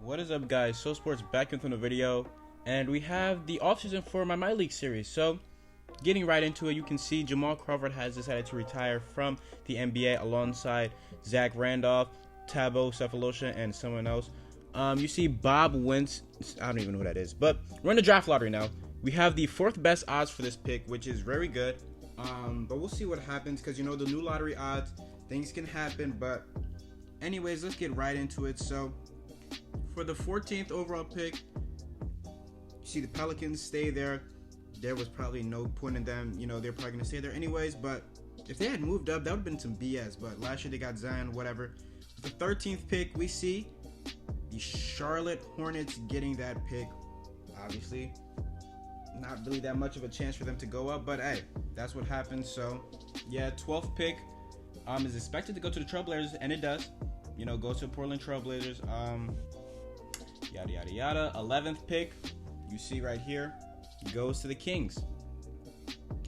What is up, guys? So Sports back into the video, and we have the offseason for my MyLeague series. So getting right into it, you can see Jamal Crawford has decided to retire from the NBA alongside Zach Randolph, Tabo Cephalosha, and someone else. You see Bob Wentz. I don't even know who that is, but we're in the draft lottery now. We have the 4th best odds for this pick, which is very good. But we'll see what happens, because you know the new lottery odds, things can happen. But anyways, let's get right into it. So for the 14th overall pick, you see the Pelicans stay there. There was probably no point in them, they're probably going to stay there anyways. But if they had moved up, that would have been some BS. But last year they got Zion, whatever. The 13th pick, we see the Charlotte Hornets getting that pick. Obviously, not really that much of a chance for them to go up, but hey, that's what happens. So yeah, 12th pick is expected to go to the Trailblazers, and it does. Goes to Portland Trailblazers. Yada yada yada. 11th pick, you see right here, goes to the Kings.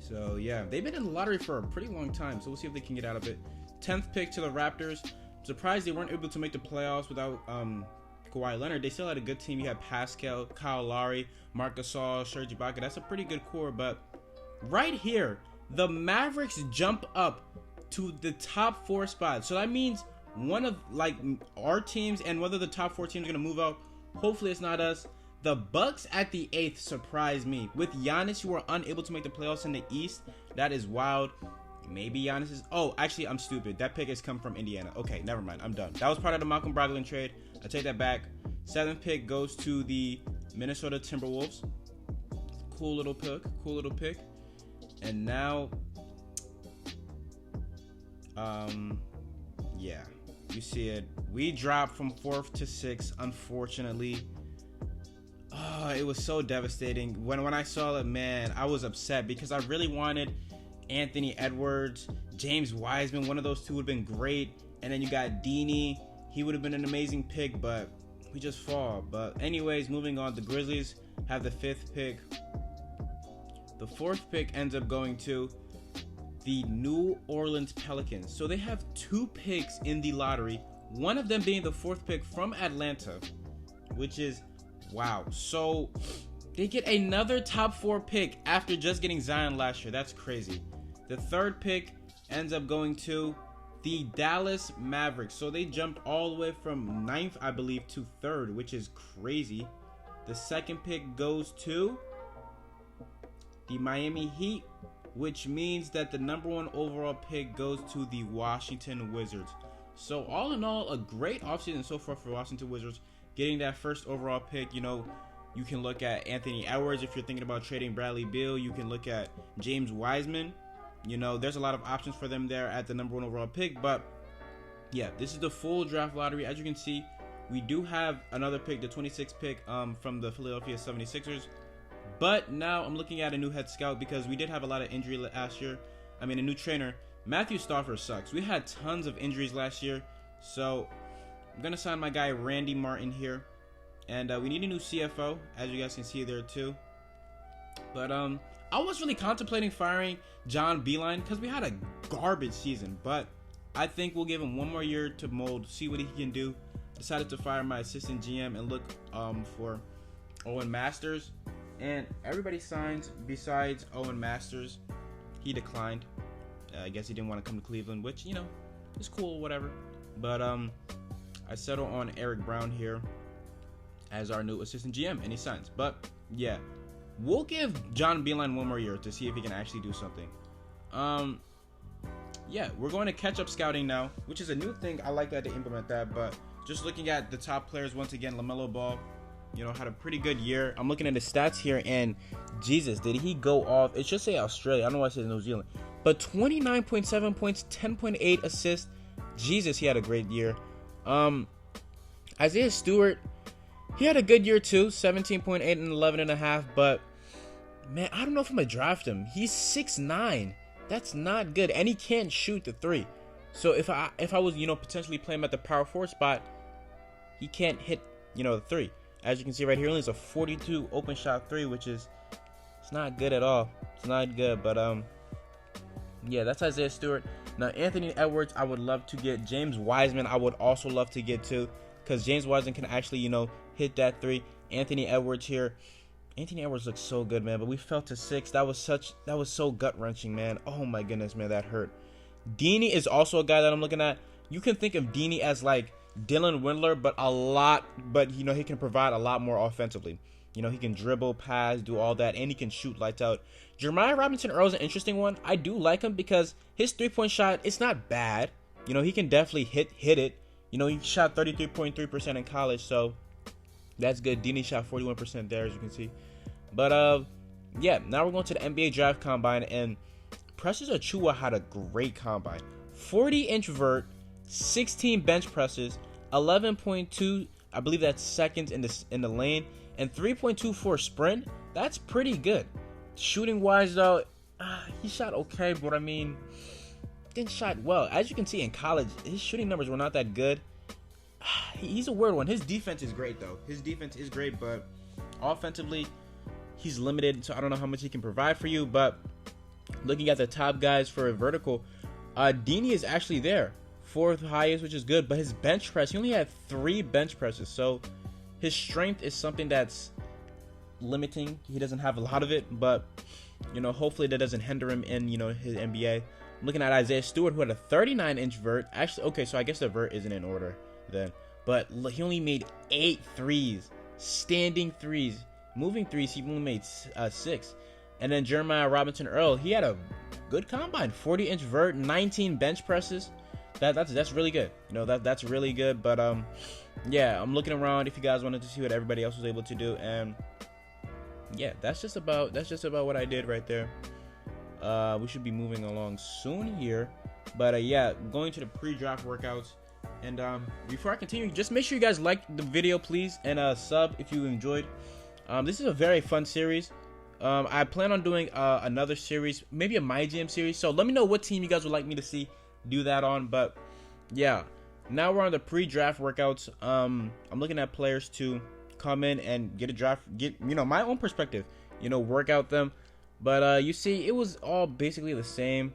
So yeah, they've been in the lottery for a pretty long time, so we'll see if they can get out of it. 10th pick to the Raptors. I'm surprised they weren't able to make the playoffs without Kawhi Leonard. They still had a good team. You had Pascal, Kyle Lowry, Marc Gasol, Serge Ibaka. That's a pretty good core. But right here, the Mavericks jump up to the top 4 spots. So that means one of our teams and whether the top 4 teams are going to move out. Hopefully it's not us. The Bucks at the 8th surprised me. With Giannis, who are unable to make the playoffs in the East, that is wild. Maybe Giannis is... Oh, actually, I'm stupid. That pick has come from Indiana. Okay, never mind. I'm done. That was part of the Malcolm Brogdon trade. I take that back. 7th pick goes to the Minnesota Timberwolves. Cool little pick. And now... yeah. You see it. We dropped from 4th to 6th, unfortunately. Oh, it was so devastating. When I saw it, man, I was upset because I really wanted Anthony Edwards, James Wiseman. One of those two would have been great. And then you got Dini. He would have been an amazing pick, but we just fall. But anyways, moving on. The Grizzlies have the 5th pick. The 4th pick ends up going to the New Orleans Pelicans. So they have 2 picks in the lottery, one of them being the 4th pick from Atlanta, which is wow. So they get another top 4 pick after just getting Zion last year. That's crazy. The 3rd pick ends up going to the Dallas Mavericks. So they jumped all the way from 9th, I believe, to 3rd, which is crazy. The 2nd pick goes to the Miami Heat, which means that the number 1 overall pick goes to the Washington Wizards. So all in all, a great offseason so far for Washington Wizards. Getting that 1st overall pick, you can look at Anthony Edwards if you're thinking about trading Bradley Beal. You can look at James Wiseman. There's a lot of options for them there at the number 1 overall pick. But yeah, this is the full draft lottery. As you can see, we do have another pick, the 26th pick from the Philadelphia 76ers. But now I'm looking at a new head scout because we did have a lot of injury last year. A new trainer. Matthew Stafford sucks. We had tons of injuries last year. So I'm going to sign my guy Randy Martin here. And we need a new CFO, as you guys can see there too. But I was really contemplating firing John Beilein because we had a garbage season. But I think we'll give him one more year to mold, see what he can do. Decided to fire my assistant GM and look for Owen Masters. And everybody signs besides Owen Masters. He declined. I guess he didn't want to come to Cleveland, which, is cool, whatever. But I settle on Eric Brown here as our new assistant GM, and he signs. But yeah, we'll give John Beilein one more year to see if he can actually do something. Yeah, we're going to catch up scouting now, which is a new thing. I like that they implement that. But just looking at the top players once again, LaMelo Ball, had a pretty good year. I'm looking at his stats here, and Jesus, did he go off? It should say Australia. I don't know why it says New Zealand. But 29.7 points, 10.8 assists. Jesus, he had a great year. Isaiah Stewart, he had a good year too, 17.8 and 11.5. But man, I don't know if I'm gonna draft him. He's 6'9". That's not good, and he can't shoot the 3. So if I was potentially playing him at the power 4 spot, he can't hit the 3. As you can see right here, only is a 42 open shot 3, which is it's not good at all. It's not good, but yeah, that's Isaiah Stewart. Now Anthony Edwards, I would love to get. James Wiseman, I would also love to get to. because James Wiseman can actually, you know, hit that three. Anthony Edwards here. Anthony Edwards looks so good, man, but we fell to 6. That was so gut-wrenching, man. Oh my goodness, man, that hurt. Dini is also a guy that I'm looking at. You can think of Dini as like Dylan Windler, but you know, he can provide a lot more offensively. You know, he can dribble, pass, do all that, and he can shoot lights out. Jeremiah Robinson Earl is an interesting one. I do like him because his three-point shot, it's not bad. You know, he can definitely hit it. You know, he shot 33.3% in college, so that's good. Dini shot 41% there, as you can see. But, yeah, now we're going to the NBA Draft Combine, and Precious Achiuwa had a great combine. 40-inch vert, 16 bench presses, 11.2, I believe that's seconds in the lane, and 3.24 sprint. That's pretty good. Shooting-wise, though, he shot okay, but I mean, didn't shot well. As you can see in college, his shooting numbers were not that good. He's a weird one. His defense is great, though. His defense is great, but offensively, he's limited, so I don't know how much he can provide for you. But looking at the top guys for a vertical, Dini is actually there, 4th highest, which is good. But his bench press, he only had 3 bench presses, so his strength is something that's limiting. He doesn't have a lot of it, but you know, hopefully that doesn't hinder him in, you know, his NBA. I'm looking at Isaiah Stewart, who had a 39-inch vert. Actually, okay, so I guess the vert isn't in order then. But look, he only made 8 threes, standing threes. Moving threes, he only made 6. And then Jeremiah Robinson Earl, he had a good combine, 40-inch vert, 19 bench presses. That's really good. You know, that's really good. But yeah, I'm looking around if you guys wanted to see what everybody else was able to do, and yeah, that's just about what I did right there. We should be moving along soon here, but yeah, going to the pre-draft workouts. And before I continue, just make sure you guys like the video, please, and sub if you enjoyed. This is a very fun series. I plan on doing another series, maybe a My GM series. So let me know what team you guys would like me to see do that on. But yeah, now we're on the pre-draft workouts. I'm looking at players to come in and get a draft, get, you know, my own perspective, you know, work out them. But you see, it was all basically the same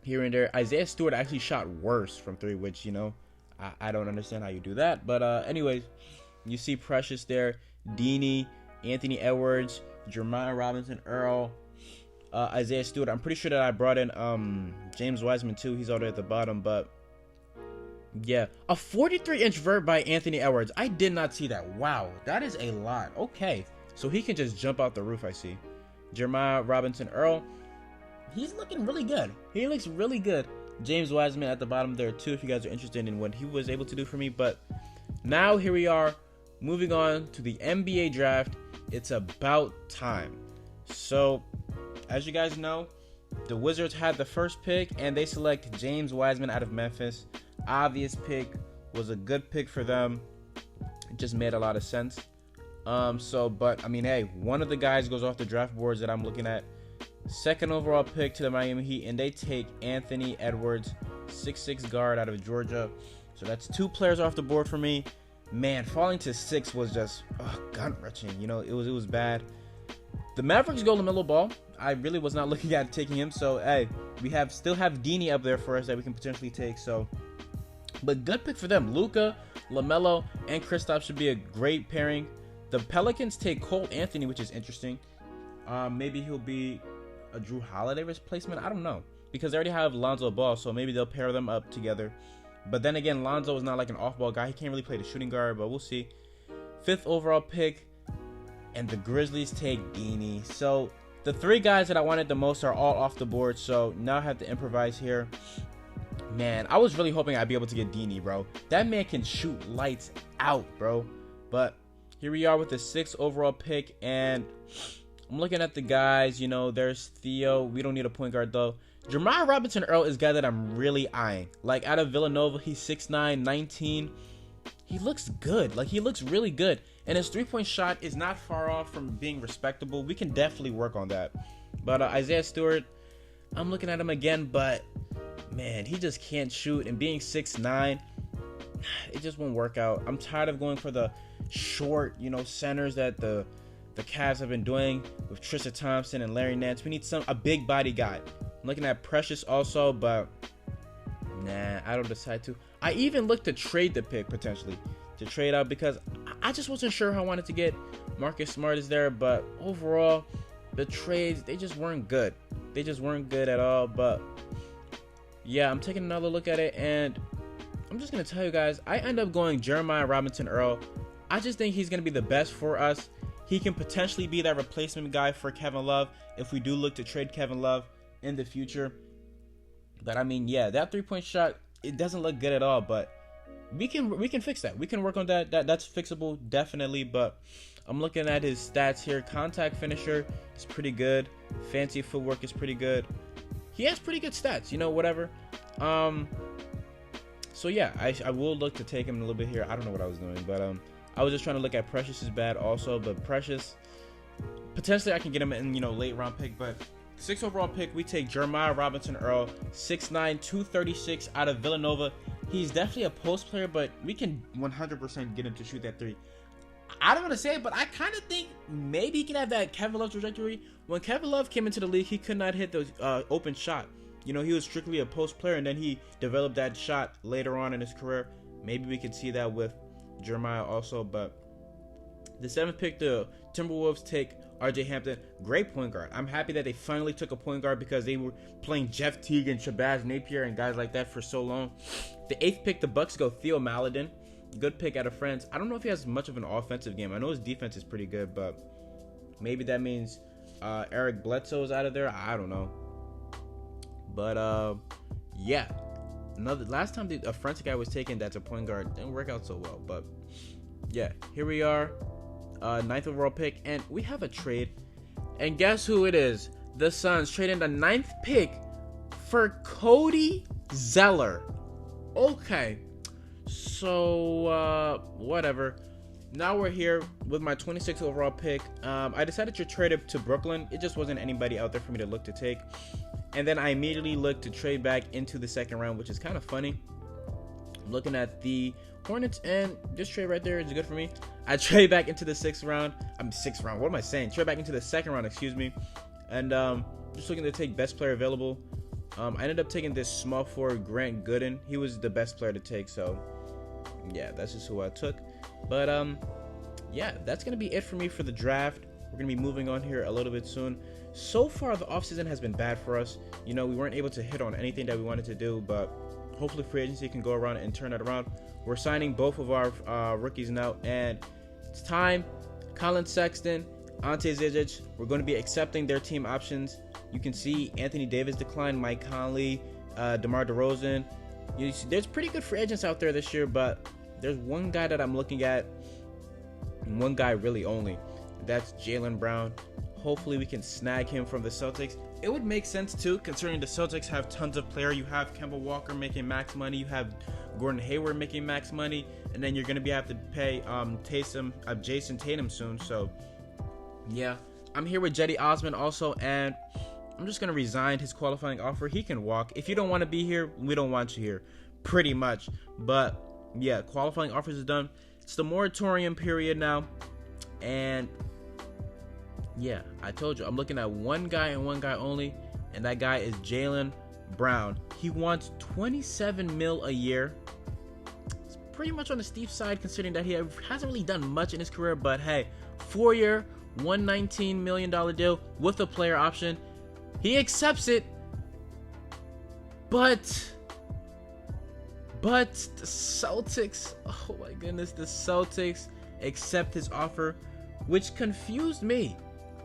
here and there. Isaiah Stewart actually shot worse from 3, which, you know, I don't understand how you do that. But anyways, you see Precious there, Dini, Anthony Edwards, Jeremiah Robinson Earl, Isaiah Stewart. I'm pretty sure that I brought in James Wiseman too. He's already at the bottom. But yeah, a 43-inch vert by Anthony Edwards. I did not see that. Wow, that is a lot. Okay, so he can just jump out the roof. I see. Jeremiah Robinson Earl, he's looking really good. He looks really good. James Wiseman at the bottom there too, if you guys are interested in what he was able to do for me. But now here we are, moving on to the NBA draft. It's about time. So as you guys know, the Wizards had the first pick and they select James Wiseman out of Memphis. Obvious pick, was a good pick for them. It just made a lot of sense. But I mean, hey, one of the guys goes off the draft boards that I'm looking at. 2nd overall pick to the Miami Heat, and they take Anthony Edwards, 6'6" guard out of Georgia. So that's 2 players off the board for me. Man, falling to 6 was just gut-wrenching. You know, it was bad. The Mavericks go LaMelo Ball. I really was not looking at taking him. So hey, we still have Dini up there for us that we can potentially take. So, but good pick for them. Luka, LaMelo, and Kristaps should be a great pairing. The Pelicans take Cole Anthony, which is interesting. Maybe he'll be a Drew Holiday replacement. I don't know, because they already have Lonzo Ball, so maybe they'll pair them up together. But then again, Lonzo is not like an off-ball guy. He can't really play the shooting guard, but we'll see. 5th overall pick, and the Grizzlies take Dini. So the 3 guys that I wanted the most are all off the board, so now I have to improvise here. Man, I was really hoping I'd be able to get Dini, bro. That man can shoot lights out, bro. But here we are with the 6th overall pick, and I'm looking at the guys. You know, there's Theo. We don't need a point guard, though. Jeremiah Robinson Earl is a guy that I'm really eyeing. Like, out of Villanova, he's 6'9", 19. He looks good. Like, he looks really good. And his three-point shot is not far off from being respectable. We can definitely work on that. But Isaiah Stewart, I'm looking at him again, but man, he just can't shoot. And being 6'9", it just won't work out. I'm tired of going for the short, you know, centers that the Cavs have been doing with Tristan Thompson and Larry Nance. We need a big body guy. I'm looking at Precious also, but nah, I don't decide to. I even looked to trade the pick potentially. to trade out because I just wasn't sure how I wanted to get. Marcus Smart is there, but overall, the trades, they just weren't good. They just weren't good at all. But yeah, I'm taking another look at it, and I'm just going to tell you guys, I end up going Jeremiah Robinson Earl. I just think he's going to be the best for us. He can potentially be that replacement guy for Kevin Love if we do look to trade Kevin Love in the future. But I mean, yeah, that 3-point shot, it doesn't look good at all, but we can fix that. We can work on that. That's fixable, definitely. But I'm looking at his stats here. Contact finisher is pretty good. Fancy footwork is pretty good. He has pretty good stats, you know, whatever. So yeah, I will look to take him a little bit here. I don't know what I was doing, but I was just trying to look at Precious's bad also, but Precious, potentially I can get him in, you know, late round pick, but 6th overall pick, we take Jeremiah Robinson Earl, 6'9", 236 out of Villanova. He's definitely a post player, but we can 100% get him to shoot that 3. I don't want to say it, but I kind of think maybe he can have that Kevin Love trajectory. When Kevin Love came into the league, he could not hit the open shot. You know, he was strictly a post player, and then he developed that shot later on in his career. Maybe we could see that with Jeremiah also. But the 7th pick, the Timberwolves take RJ Hampton, great point guard. I'm happy that they finally took a point guard because they were playing Jeff Teague and Shabazz Napier and guys like that for so long. The 8th pick, the Bucks go Theo Maledon. Good pick out of France. I don't know if he has much of an offensive game. I know his defense is pretty good, but maybe that means Eric Bledsoe is out of there. I don't know. But yeah, last time a French guy was taken that's a point guard didn't work out so well. But yeah, here we are, 9th overall pick, and we have a trade. And guess who it is? The Suns trading the 9th pick for Cody Zeller. Okay, so whatever. Now we're here with my 26th overall pick. I decided to trade it to Brooklyn. It just wasn't anybody out there for me to look to take. And then I immediately looked to trade back into the 2nd round, which is kind of funny. I'm looking at the Hornets, and this trade right there is good for me. I trade back into the 6th round. What am I saying? Trade back into the 2nd round, excuse me. And just looking to take best player available. I ended up taking this small forward, Grant Gooden. He was the best player to take, so yeah, that's just who I took. But yeah, that's gonna be it for me for the draft. We're gonna be moving on here a little bit soon. So far, the offseason has been bad for us. You know, we weren't able to hit on anything that we wanted to do, but hopefully free agency can go around and turn that around. We're signing both of our rookies now, and it's time. Colin Sexton, Ante Zizic, we're going to be accepting their team options. You can see Anthony Davis declined, Mike Conley, DeMar DeRozan. There's pretty good free agents out there this year, but there's one guy that I'm looking at, and one guy really only. That's Jaylen Brown. Hopefully we can snag him from the Celtics. It would make sense too, considering the Celtics have tons of players. You have Kemba Walker making max money. You have Gordon Hayward making max money, and then you're going to have to pay Jason Tatum soon. So yeah, I'm here with Cedi Osman also, and I'm just going to resign his qualifying offer. He can walk. If you don't want to be here, we don't want you here, pretty much. But yeah, qualifying offers is done. It's the moratorium period now, and yeah, I told you, I'm looking at one guy and one guy only, and that guy is Jaylen Brown. He wants $27 million a year. It's pretty much on the steep side, considering that he hasn't really done much in his career, but hey, 4-year, $119 million deal with a player option. He accepts it, but the Celtics, oh my goodness, the Celtics accept his offer, which confused me.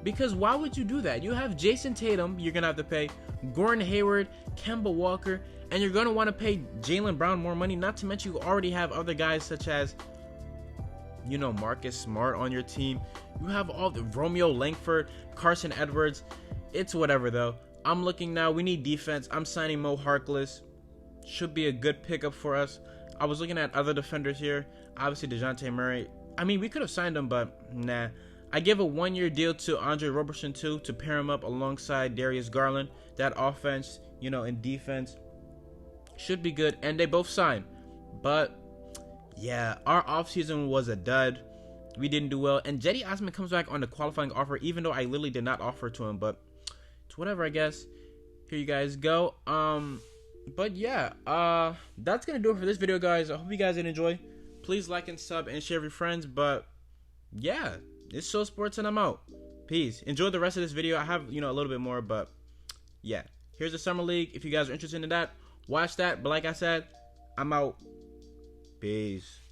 Because why would you do that? You have Jason Tatum, you're going to have to pay Gordon Hayward, Kemba Walker, and you're going to want to pay Jaylen Brown more money. Not to mention you already have other guys such as, you know, Marcus Smart on your team. You have all the Romeo Langford, Carson Edwards. It's whatever though. I'm looking now. We need defense. I'm signing Mo Harkless. Should be a good pickup for us. I was looking at other defenders here. Obviously DeJounte Murray. I mean, we could have signed him, but nah. I give a 1-year deal to Andre Robertson too, to pair him up alongside Darius Garland. That offense, you know, and defense should be good, and they both sign. But yeah, our offseason was a dud. We didn't do well, and Cedi Osman comes back on the qualifying offer, even though I literally did not offer to him, but it's whatever, I guess. Here you guys go. But yeah, that's gonna do it for this video, guys. I hope you guys did enjoy. Please like and sub and share with your friends. But yeah, it's So Sports and I'm out. Peace. Enjoy the rest of this video. I have, a little bit more, but yeah. Here's the Summer League. If you guys are interested in that, watch that. But like I said, I'm out. Peace.